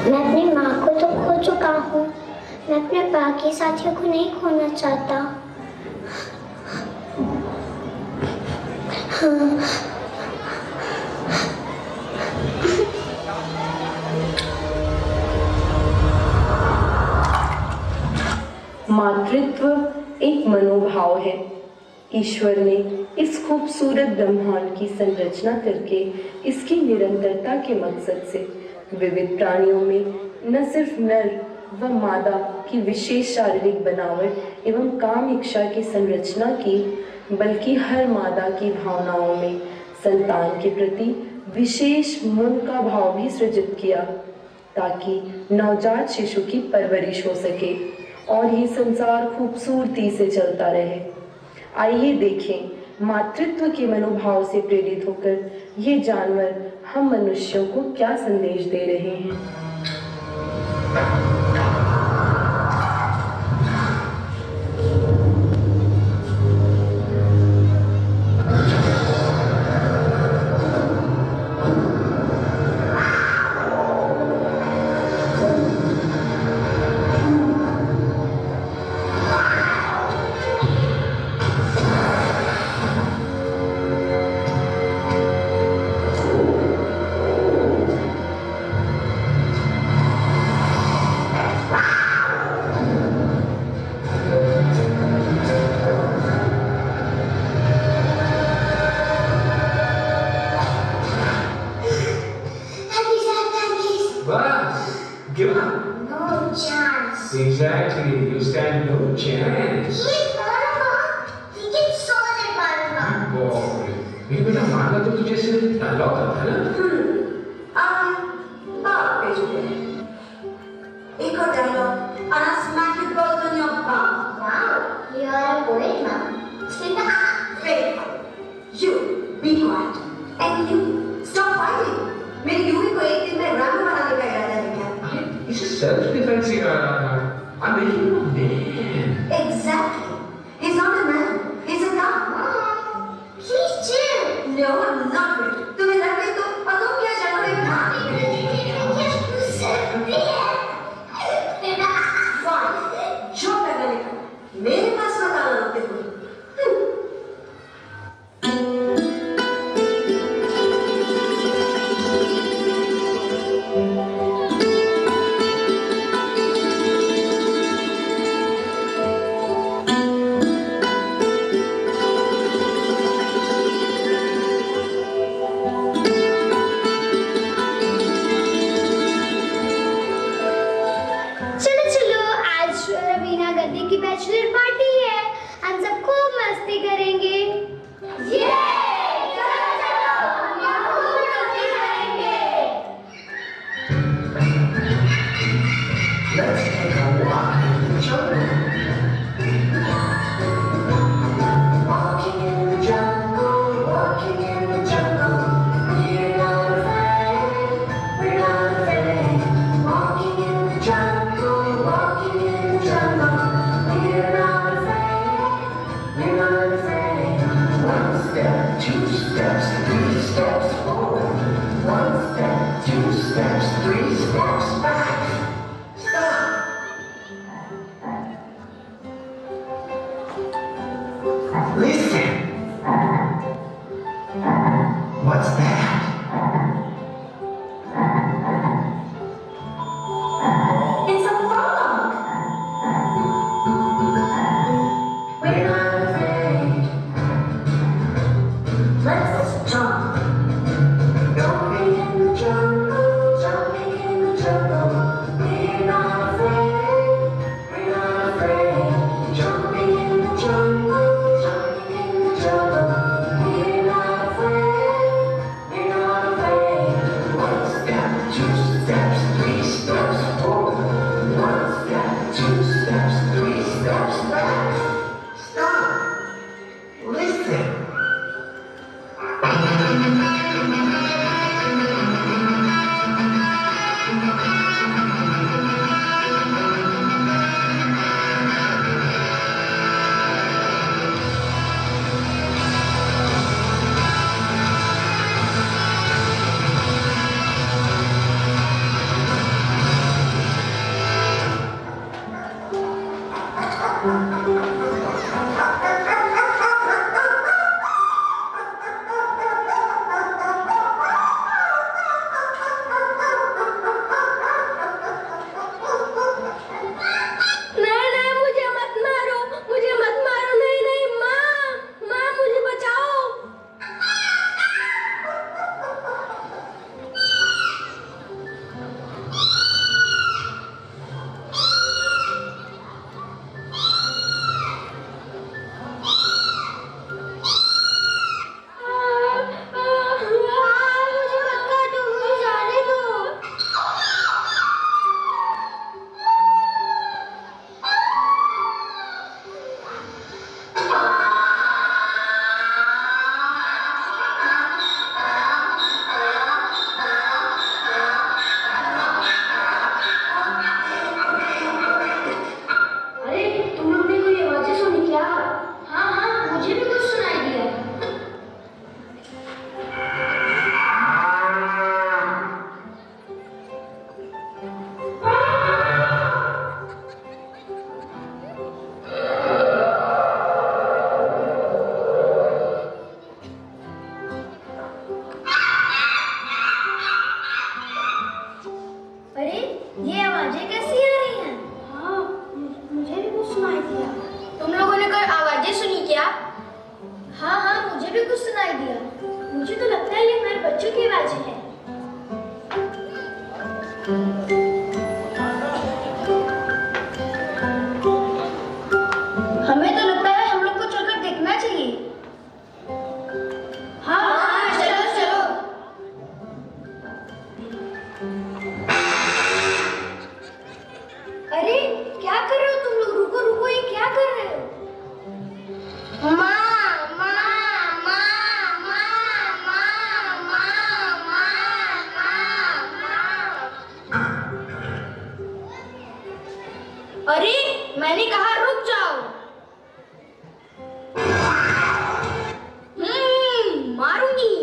मैं अपनी माँ को तो खो चुका हूँ, मैं अपने बाकी साथियों को नहीं खोना चाहता। मातृत्व एक मनोभाव है। ईश्वर ने इस खूबसूरत ब्रह्मांड की संरचना करके इसकी निरंतरता के मकसद से विविध प्राणियों में न सिर्फ नर व मादा की विशेष शारीरिक बनावट एवं काम इच्छा की संरचना की, बल्कि हर मादा की भावनाओं में संतान के प्रति विशेष मन का भाव भी सृजित किया, ताकि नवजात शिशु की परवरिश हो सके और ये संसार खूबसूरती से चलता रहे। आइए देखें मातृत्व के मनोभाव से प्रेरित होकर ये जानवर हम मनुष्यों को क्या संदेश दे रहे हैं। Give up. No chance. Exactly. You stand no chance. He gets solid मारूंगा. Boy, ये बेटा मारना तो तुझे सिर्फ डायलॉग आता है ना? बाप पे जुड़े. एक और dialogue and I'll smack you both on your bum. Wow, you are a poet, mom. Very funny. You be quiet and you stop fighting. मेरी यूवी को एक दिन में राम बनाने का इरादा है क्या? This is self-defense here. I'm making a man. Exactly. He's not a man. He's a cow. Mom, please chill. No, I'm not ready. तुम्हें लगे तो तुम क्या जानोगे? Fine. जो करना निकल. मेरे पास मत आना लगते कोई. भी कुछ सुनाई दिया। मुझे तो लगता है ये मेरे बच्चों की आवाज़ें हैं। हमें तो लगता है हम लोग को चलकर देखना चाहिए। हाँ, चलो चलो। अरे क्या कर रहे हो तुम लोग? रुको रुको, ये क्या कर रहे हो? अरे मैंने कहा रुक जाओ। मारूंगी।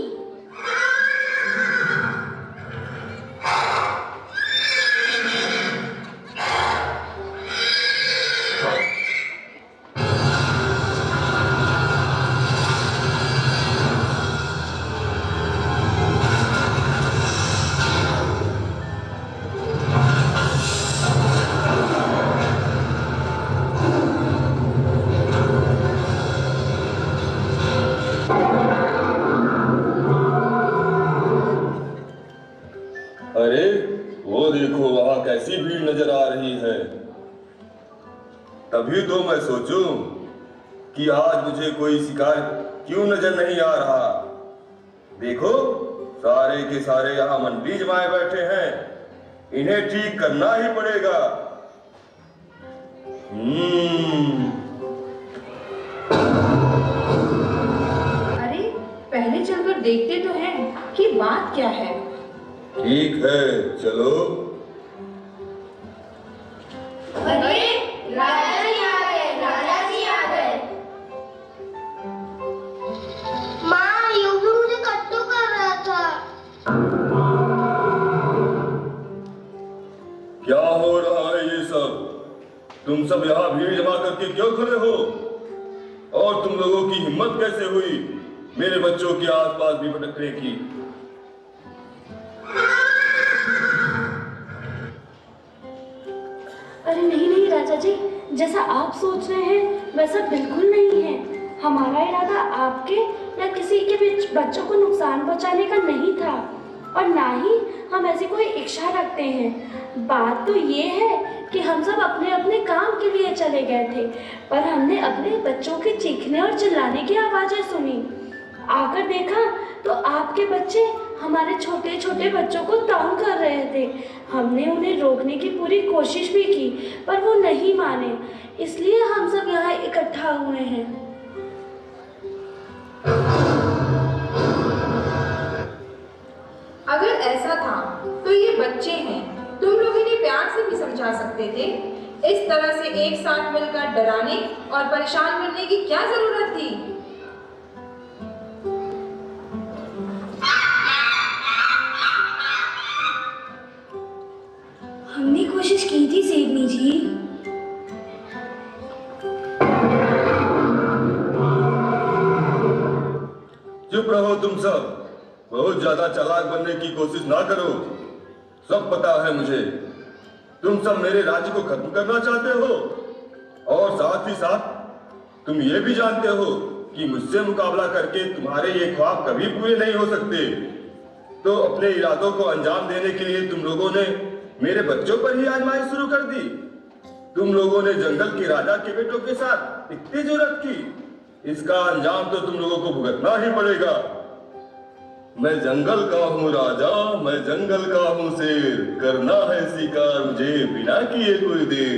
अरे वो देखो, वहां कैसी भीड़ नजर आ रही है। तभी तो मैं सोचूं कि आज मुझे कोई शिकार क्यों नजर नहीं आ रहा। देखो, सारे के सारे यहाँ मंडली जमाए बैठे हैं। इन्हें ठीक करना ही पड़ेगा। अरे पहले चलकर देखते तो हैं कि बात क्या है। ठीक है, चलो। अरे राजा जी आ गए, राजा जी आ गए। माँ, यूं भी मुझे कट्टू कर रहा था। क्या हो रहा है ये सब? तुम सब यहाँ भीड़ जमा करके क्यों खड़े हो? और तुम लोगों की हिम्मत कैसे हुई मेरे बच्चों के आसपास भी भटकने की? अरे नहीं नहीं राजा जी, जैसा आप सोच रहे हैं वैसा बिल्कुल नहीं है। हमारा इरादा आपके या किसी के बीच बच्चों को नुकसान पहुंचाने का नहीं था, और ना ही हम ऐसी कोई इच्छा रखते हैं। बात तो ये है कि हम सब अपने अपने काम के लिए चले गए थे, पर हमने अपने बच्चों के चीखने और चिल्लाने की आवाज़ें सुनी। आकर देखा तो आपके बच्चे हमारे छोटे छोटे बच्चों को तंग कर रहे थे। हमने उन्हें रोकने की पूरी कोशिश भी की, पर वो नहीं माने, इसलिए हम सब यहाँ इकट्ठा हुए हैं। अगर ऐसा था तो ये बच्चे हैं, तुम लोग इन्हें प्यार से भी समझा सकते थे। इस तरह से एक साथ मिलकर डराने और परेशान करने की क्या जरूरत थी? हमने कोशिश की थी सेठनी जी। चुप रहो तुम सब। बहुत ज्यादा चालाक बनने की कोशिश ना करो। सब पता है मुझे। तुम सब मेरे राज्य को खत्म करना चाहते हो, और साथ ही साथ तुम ये भी जानते हो कि मुझसे मुकाबला करके तुम्हारे ये ख्वाब कभी पूरे नहीं हो सकते। तो अपने इरादों को अंजाम देने के लिए तुम लोगों ने मेरे बच्चों पर ही आजमाइश शुरू कर दी। तुम लोगों ने जंगल के राजा के बेटों के साथ इतनी जुर्रत की। इसका अंजाम तो तुम लोगों को भुगतना ही पड़ेगा। मैं जंगल का हूँ राजा, मैं जंगल का हूँ शेर। करना है शिकार मुझे बिना किए कोई देर।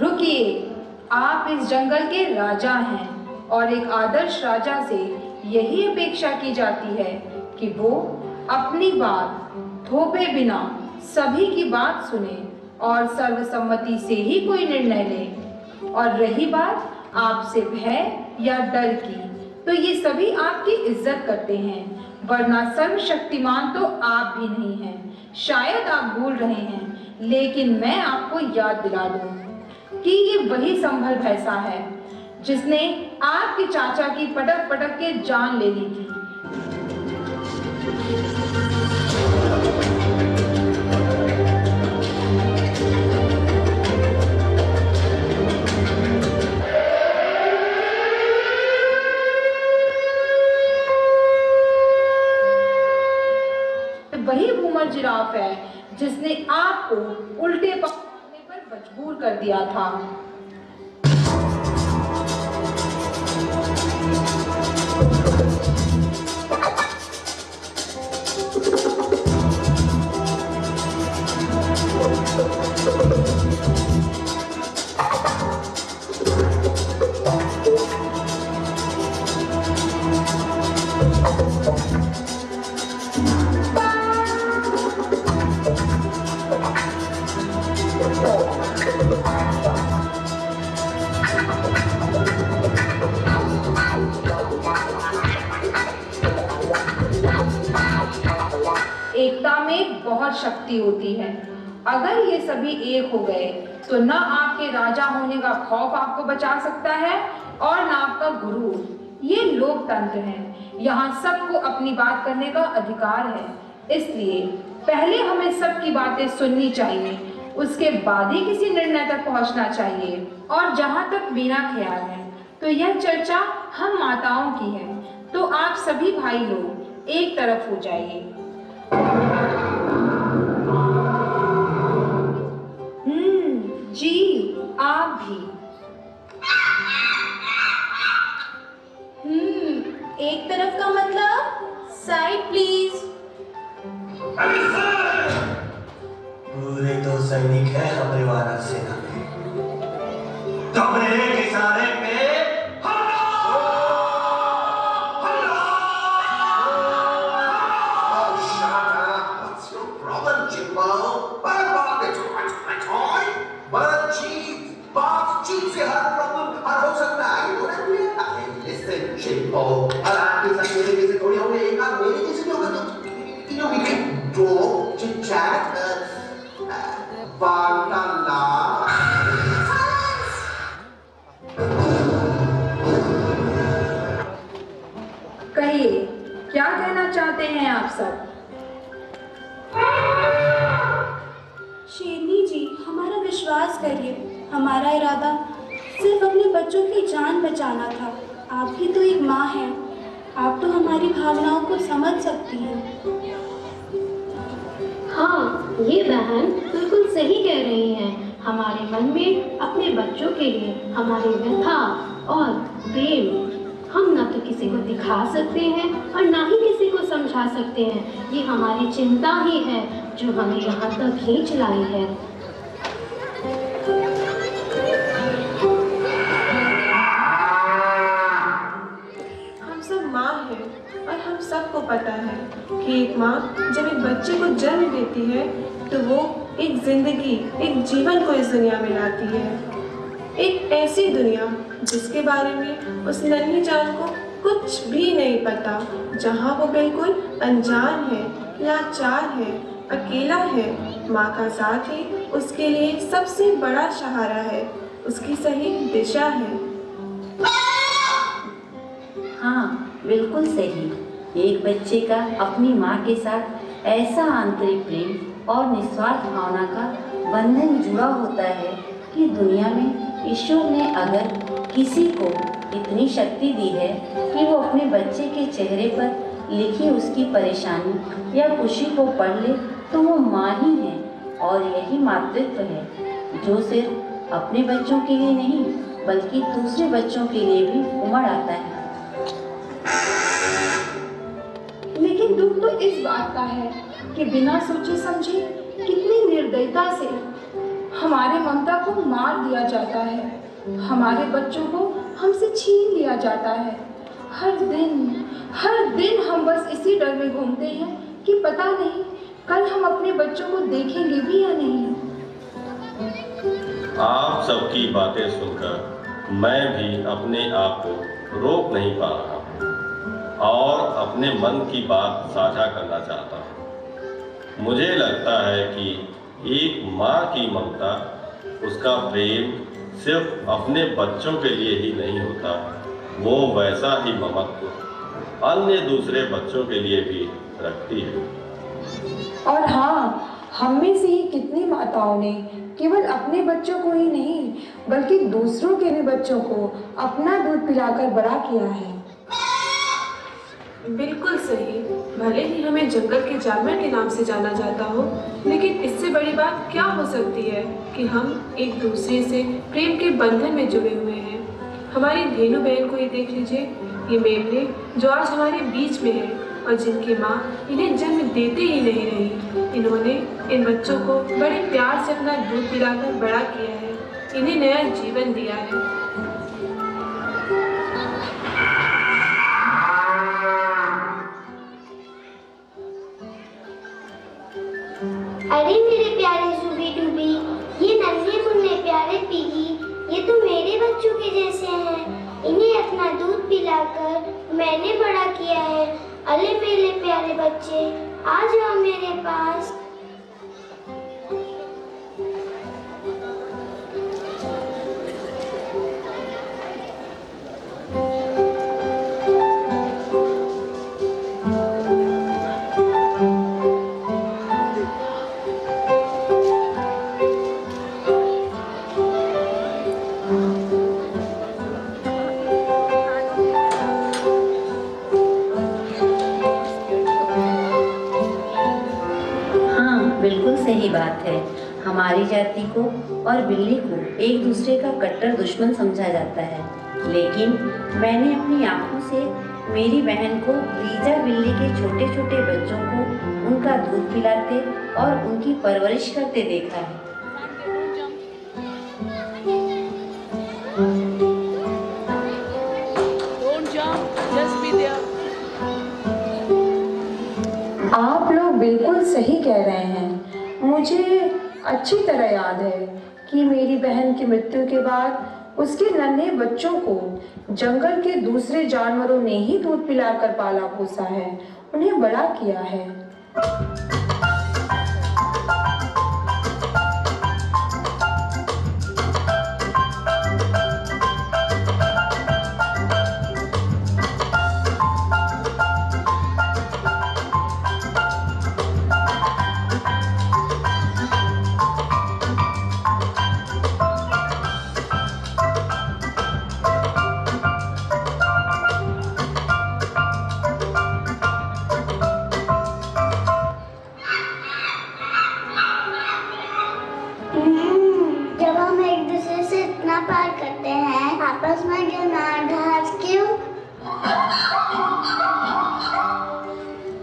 रुकिए, आप इस जंगल के राजा हैं, और एक आदर्श राजा से यही अपेक्षा की जाती है कि वो अपनी बात थोपे बिना सभी की बात सुने और सर्वसम्मति से ही कोई निर्णय ले। और रही बात आपसे भय या डर की, तो ये सभी आपकी इज्जत करते हैं, वरना सर्वशक्तिमान तो आप भी नहीं हैं। शायद आप भूल रहे हैं, लेकिन मैं आपको याद दिला दूं कि ये वही संभल भैंसा है जिसने आपके चाचा की पटक पटक के जान ले ली थी। उल्टे पाँव मारने पर मजबूर कर दिया था। एकता में बहुत शक्ति होती है। अगर ये सभी एक हो गए तो न आपके राजा होने का खौफ आपको बचा सकता है और न आपका गुरूर। ये लोकतंत्र है, यहाँ सबको अपनी बात करने का अधिकार है। इसलिए पहले हमें सबकी बातें सुननी चाहिए, उसके बाद ही किसी निर्णय तक पहुँचना चाहिए। और जहाँ तक मेरा ख्याल है तो यह चर्चा हम माताओं की है, तो आप सभी भाई लोग एक तरफ हो जाइए। जी आप भी। एक तरफ का मतलब साइड प्लीज। पूरे 2 सैनिक हैं हमारे वानरसेना में। तुमने एक इशारे पे कहिए, क्या कहना चाहते हैं आप सब? शेरनी जी, हमारा विश्वास करिए, हमारा इरादा सिर्फ अपने बच्चों की जान बचाना था। आप भी तो एक माँ हैं, आप तो हमारी भावनाओं को समझ सकती हैं। हाँ, ये बहन बिल्कुल सही कह रही हैं। हमारे मन में अपने बच्चों के लिए हमारी व्यथा और प्रेम हम न तो किसी को दिखा सकते हैं और ना ही किसी को समझा सकते हैं। ये हमारी चिंता ही है जो हमें यहाँ तक खींच लाई है। हम सब माँ हैं और हम सबको पता है कि एक माँ जब एक बच्चे को जन्म देती है तो वो एक जिंदगी, एक जीवन को इस दुनिया में लाती है। एक ऐसी दुनिया जिसके बारे में उस नन्ही जान को कुछ भी नहीं पता, जहाँ वो बिल्कुल अनजान है, लाचार है, अकेला है। माँ का साथ ही उसके लिए सबसे बड़ा सहारा है, उसकी सही दिशा है। हाँ, बिल्कुल सही। एक बच्चे का अपनी माँ के साथ ऐसा आंतरिक प्रेम और निस्वार्थ भावना का बंधन जुड़ा होता है कि दुनिया में ईश्वर ने अगर किसी को इतनी शक्ति दी है कि वो अपने बच्चे के चेहरे पर लिखी उसकी परेशानी या खुशी को पढ़ ले, तो वो माँ ही है। और यही मातृत्व है जो सिर्फ अपने बच्चों के लिए नहीं बल्कि दूसरे बच्चों के लिए भी उमड़ आता है। लेकिन दुख तो इस बात का है कि बिना सोचे समझे कितनी निर्दयता से हमारे ममता को मार दिया जाता है, हमारे बच्चों को हमसे छीन लिया जाता है। हर दिन हम बस इसी डर में घूमते हैं कि पता नहीं कल हम अपने बच्चों को देखेंगे भी या नहीं। आप सबकी बातें सुनकर मैं भी अपने आप को रोक नहीं पा रहा हूँ और अपने मन की बात साझा करना चाहता हूँ। मुझे लगता है कि एक माँ की ममता, उसका प्रेम सिर्फ अपने बच्चों के लिए ही नहीं होता, वो वैसा ही ममत्व अन्य दूसरे बच्चों के लिए भी रखती है। और हाँ, हम में से ही कितनी माताओं ने केवल अपने बच्चों को ही नहीं बल्कि दूसरों के भी बच्चों को अपना दूध पिलाकर बड़ा किया है। बिल्कुल सही। भले ही हमें जंगल के जानवर के नाम से जाना जाता हो, लेकिन इससे बड़ी बात क्या हो सकती है कि हम एक दूसरे से प्रेम के बंधन में जुड़े हुए हैं। हमारी धेनु बहन को ही देख लीजिए, ये मेमने जो आज हमारे बीच में है और जिनकी माँ इन्हें जन्म देते ही नहीं रही। इन्होंने इन बच्चों को बड़े प्यार से अपना दूध पिलाकर बड़ा किया है, इन्हें नया जीवन दिया है। अरे मेरे प्यारे जुबी डूबी, ये नन्हे मुन्ने प्यारे पिगी, ये तो मेरे बच्चों के जैसे हैं। इन्हें अपना दूध पिलाकर मैंने बड़ा किया है। अरे मेरे प्यारे बच्चे, आ जाओ मेरे पास। बिल्कुल सही बात है। हमारी जाति को और बिल्ली को एक दूसरे का कट्टर दुश्मन समझा जाता है, लेकिन मैंने अपनी आंखों से मेरी बहन को लीजा बिल्ली के छोटे छोटे बच्चों को उनका दूध पिलाते और उनकी परवरिश करते देखा है। आप लोग बिल्कुल सही कह रहे हैं। मुझे अच्छी तरह याद है कि मेरी बहन की मृत्यु के बाद उसके नन्हे बच्चों को जंगल के दूसरे जानवरों ने ही दूध पिलाकर पाला पोसा है, उन्हें बड़ा किया है। जब हम एक दूसरे से इतना प्यार करते हैं, आपस में क्यों ना घास क्यों?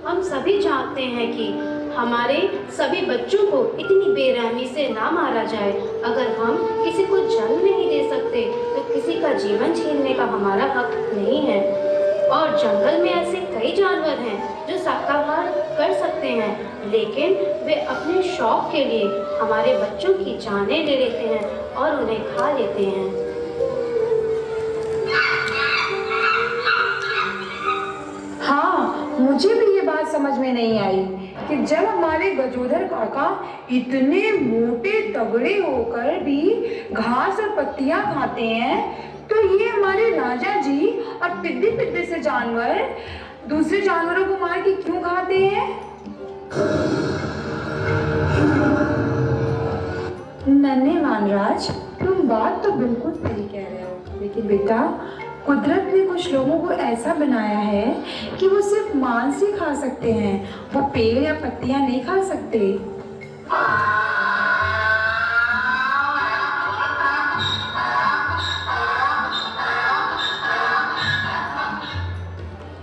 हम सभी जानते हैं कि हमारे सभी बच्चों को इतनी बेरहमी से ना मारा जाए। अगर हम किसी को जन्म नहीं दे सकते तो किसी का जीवन छीनने का हमारा हक नहीं है। और जंगल में ऐसे कई जानवर हैं जो शाकाहार कर सकते हैं, लेकिन वे अपने शौक के लिए हमारे बच्चों की जानें ले लेते हैं और उन्हें खा लेते हैं। हाँ, मुझे भी ये बात समझ में नहीं आई कि जब हमारे गजोधर काका इतने मोटे तगड़े होकर भी घास और पत्तियां खाते हैं, तो ये हमारे राजा जी और पिद्दी पिद्दी से जानवर दूसरे जानवरों को मार के क्यों खाते हैं? नन्हे वानराज, तुम बात तो बिल्कुल सही कह रहे हो, लेकिन बेटा कुदरत ने कुछ लोगों को ऐसा बनाया है कि वो सिर्फ मांस ही खा सकते हैं, वो पेड़ या पत्तियां नहीं खा सकते।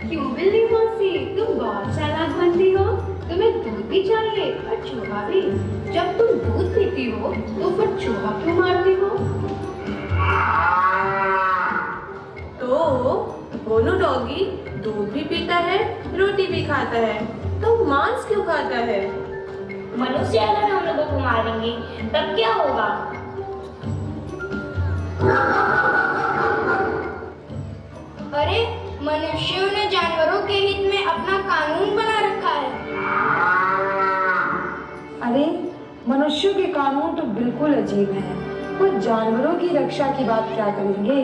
क्यों बिल्ली मौसी, तुम बहुत चालाक बनती हो। तुम्हें दूध भी चाहिए और चूहा भी। जब तुम दूध पीती हो तो फिर चूहा क्यों मारती हो? तो बोनो डॉगी दूध भी पीता है, रोटी भी खाता है, तो मांस क्यों खाता है? मनुष्य अगर हम लोगों को मारेंगे तब क्या होगा? अरे मनुष्यों ने जानवरों के हित में अपना कानून बना रखा है। अरे मनुष्यों के कानून तो बिल्कुल अजीब हैं। वो जानवरों की रक्षा की बात क्या करेंगे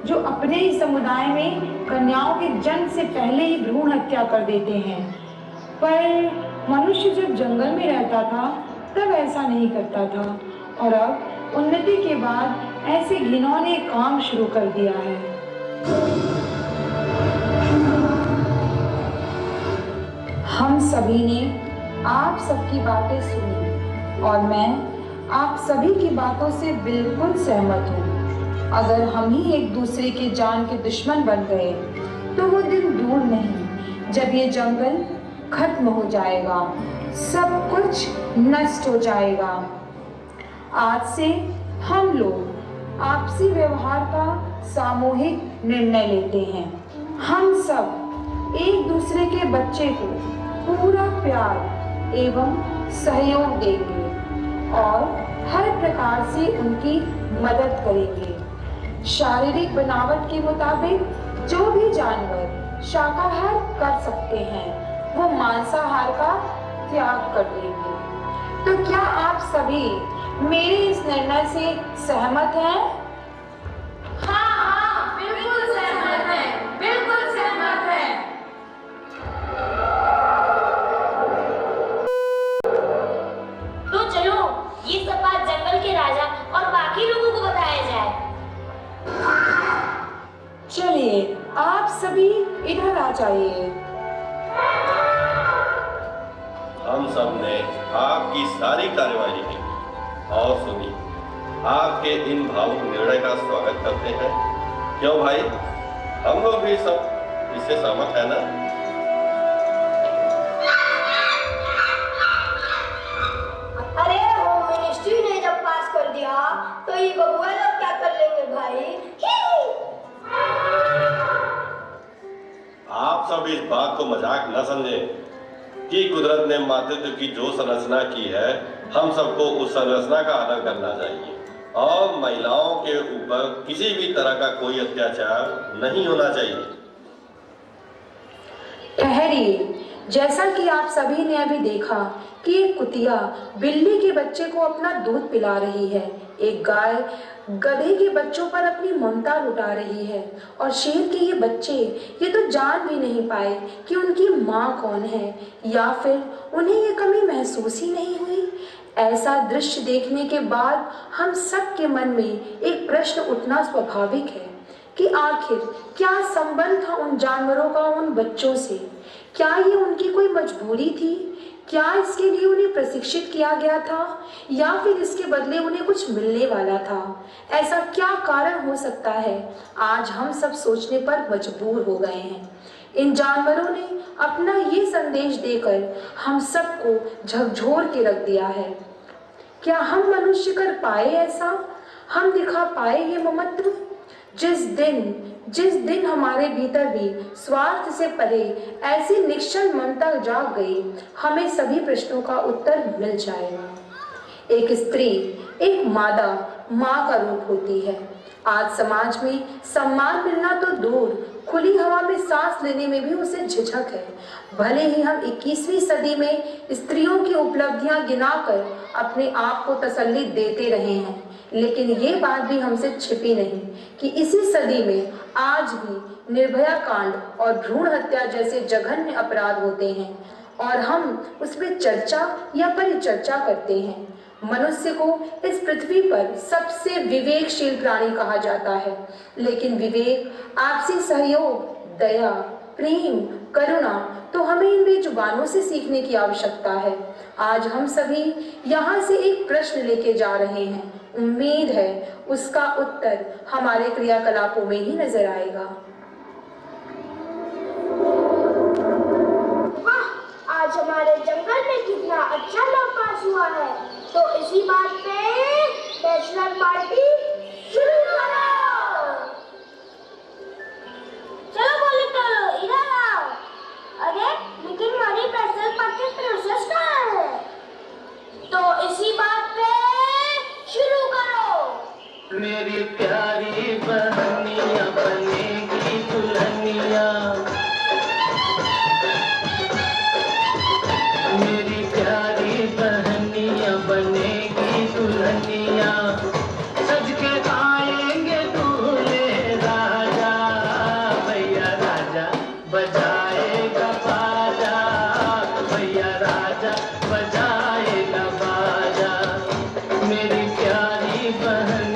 जो अपने ही समुदाय में कन्याओं के जन्म से पहले ही भ्रूण हत्या कर देते हैं। पर मनुष्य जब जंगल में रहता था तब ऐसा नहीं करता था, और अब उन्नति के बाद ऐसे घिनौने काम शुरू कर दिया है। हम सभी ने आप सबकी बातें सुनी और मैं आप सभी की बातों से बिल्कुल सहमत हूँ। अगर हम ही एक दूसरे के जान के दुश्मन बन गए तो वो दिन दूर नहीं जब ये जंगल खत्म हो जाएगा, सब कुछ नष्ट हो जाएगा। आज से हम लोग आपसी व्यवहार का सामूहिक निर्णय लेते हैं। हम सब एक दूसरे के बच्चे को पूरा प्यार एवं सहयोग देंगे और हर प्रकार से उनकी मदद करेंगे। शारीरिक बनावट के मुताबिक जो भी जानवर शाकाहार कर सकते हैं वो मांसाहार का त्याग कर देंगे। तो क्या आप सभी मेरे इस निर्णय से सहमत हैं? हाँ, बिल्कुल सहमत हैं, बिल्कुल सहमत हैं। तो चलो ये सब बात जंगल के राजा और बाकी लोगों को बताया जाए। चलिए आप सभी इधर आ जाइए। हम सब ने आपकी सारी कार्यवाही की और सुनी। आपके इन भावुक निर्णय का स्वागत करते हैं। क्यों भाई, हम लोग भी सब इससे सहमत है ना? अरे होम मिनिस्ट्री ने जब पास कर दिया तो ये बबुआ लोग क्या कर लेंगे भाई? आप सब इस बात को मजाक न समझें कि कुदरत ने मातृत्व की जो संरचना की है, हम सबको उस संरचना का आदर करना चाहिए और महिलाओं के ऊपर किसी भी तरह का कोई अत्याचार नहीं होना चाहिए। ठहरिए, जैसा कि आप सभी ने अभी देखा कि एक कुतिया बिल्ली के बच्चे को अपना दूध पिला रही है, एक गाय गधे के बच्चों पर अपनी ममता लुटा रही है और शेर के ये बच्चे ये तो जान भी नहीं पाए कि उनकी माँ कौन है, या फिर उन्हें ये कमी महसूस ही नहीं हुई। ऐसा दृश्य देखने के बाद हम सब के मन में एक प्रश्न उठना स्वाभाविक है कि आखिर क्या संबंध था उन जानवरों का उन बच्चों से? क्या ये उनकी कोई मजबूरी थी? क्या इसके लिए उन्हें प्रशिक्षित किया गया था या फिर इसके बदले उन्हें कुछ मिलने वाला था? ऐसा क्या कारण हो सकता है? आज हम सब सोचने पर मजबूर हो गए हैं। इन जानवरों ने अपना ये संदेश देकर हम सबको झकझोर के रख दिया है। क्या हम मनुष्य कर पाए ऐसा? हम दिखा पाए ये ममत्व? जिस दिन हमारे भीतर भी स्वार्थ से परे ऐसी निश्चल ममता जाग गई, हमें सभी प्रश्नों का उत्तर मिल जाएगा। एक स्त्री, एक मादा माँ का रूप होती है। आज समाज में सम्मान मिलना तो दूर, खुली हवा में सांस लेने में भी उसे झिझक है। भले ही हम 21वीं सदी में स्त्रियों की उपलब्धियां गिनाकर अपने आप को तसल्ली देते रहे हैं, लेकिन ये बात भी हमसे छिपी नहीं कि इसी सदी में आज भी निर्भया कांड और भ्रूण हत्या जैसे जघन्य अपराध होते हैं और हम उस पर चर्चा या परिचर्चा करते हैं। मनुष्य को इस पृथ्वी पर सबसे विवेकशील प्राणी कहा जाता है, लेकिन विवेक, आपसी सहयोग, दया, प्रेम, करुणा तो हमें इन बेजुबानों से सीखने की आवश्यकता है। आज हम सभी यहाँ से एक प्रश्न लेके जा रहे हैं। उम्मीद है उसका उत्तर हमारे क्रियाकलापों में ही नजर आएगा। आज हमारे जंगल में कितना अच्छा लौकाश हुआ है, तो इसी बात पे बैचलर पार्टी शुरू करो। चलो बोलो करो, इधर आओ। अरे लेकिन हमारी बैचलर पार्टी प्रोसेस कहाँ है? तो इसी बात पे शुरू करो। मेरी प्यारी बहनिया बनेगी दुल्हनिया, मेरी प्यारी बहनिया बनेगी दुल्हनिया, सज के आएंगे दूल्हे राजा, भैया राजा बजाएगा बाजा, भैया राजा बजाएगा बाजा, मेरी प्यारी बहन